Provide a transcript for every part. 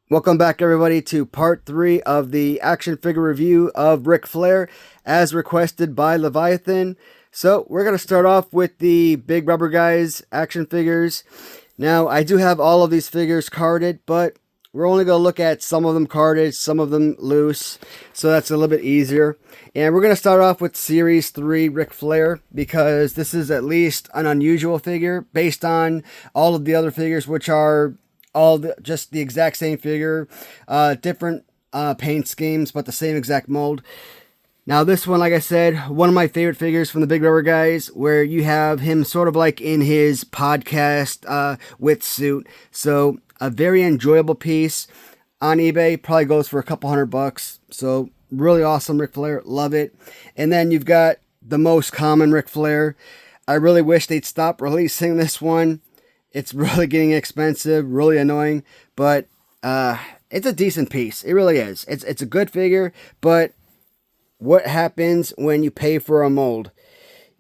Welcome back, everybody, to part 3 of the action figure review of Ric Flair, as requested by Leviathan. So, we're going to start off with the Big Rubber Guys action figures. Now, I do have all of these figures carded, but we're only going to look at some of them carded, some of them loose, so that's a little bit easier. And we're going to start off with Series 3 Ric Flair, because this is at least an unusual figure, based on all of the other figures, which are just the exact same figure, different paint schemes, but the same exact mold. Now this one, like I said, one of my favorite figures from the Big Rubber Guys, where you have him sort of like in his podcast with suit. So a very enjoyable piece. On eBay, probably goes for a couple $100. So really awesome Ric Flair, love it. And then you've got the most common Ric Flair. I really wish they'd stop releasing this one. It's really getting expensive, really annoying, but it's a decent piece. It really is. It's a good figure, but what happens when you pay for a mold?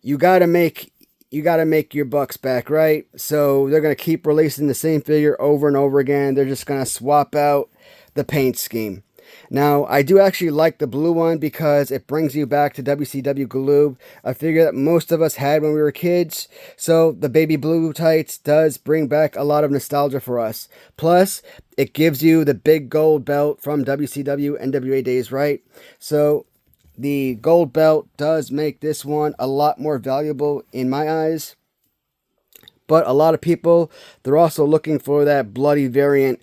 You gotta make your bucks back, right? So they're gonna keep releasing the same figure over and over again. They're just gonna swap out the paint scheme. Now, I do actually like the blue one because it brings you back to WCW Galoob, a figure that most of us had when we were kids. So the baby blue tights does bring back a lot of nostalgia for us. Plus, it gives you the big gold belt from WCW NWA days, right? So the gold belt does make this one a lot more valuable in my eyes. But a lot of people, they're also looking for that bloody variant,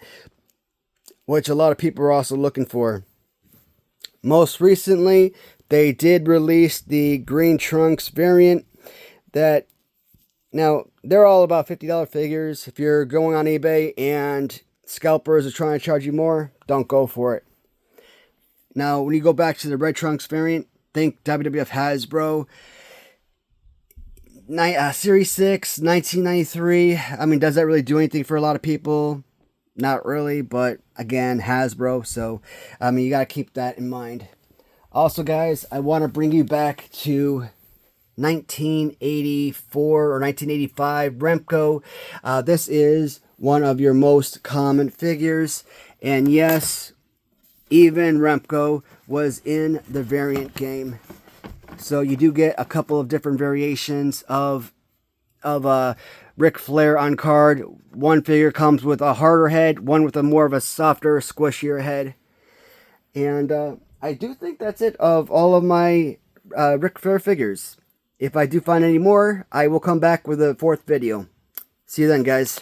which a lot of people are also looking for. Most recently, they did release the green trunks variant. That now they're all about $50 figures. If you're going on eBay and scalpers are trying to charge you more, don't go for it. Now, when you go back to the red trunks variant, think WWF Hasbro. Series 6, 1993. I mean, does that really do anything for a lot of people? Not really, but again, Hasbro, so I mean, you got to keep that in mind. Also, guys, I want to bring you back to 1984 or 1985 Remco. This is one of your most common figures, and yes, even Remco was in the variant game. So you do get a couple of different variations of Ric Flair on card. One figure comes with a harder head, one with a more of a softer, squishier head. And I do think that's it of all of my Ric Flair figures. If I do find any more, I will come back with a 4th video. See you then, guys.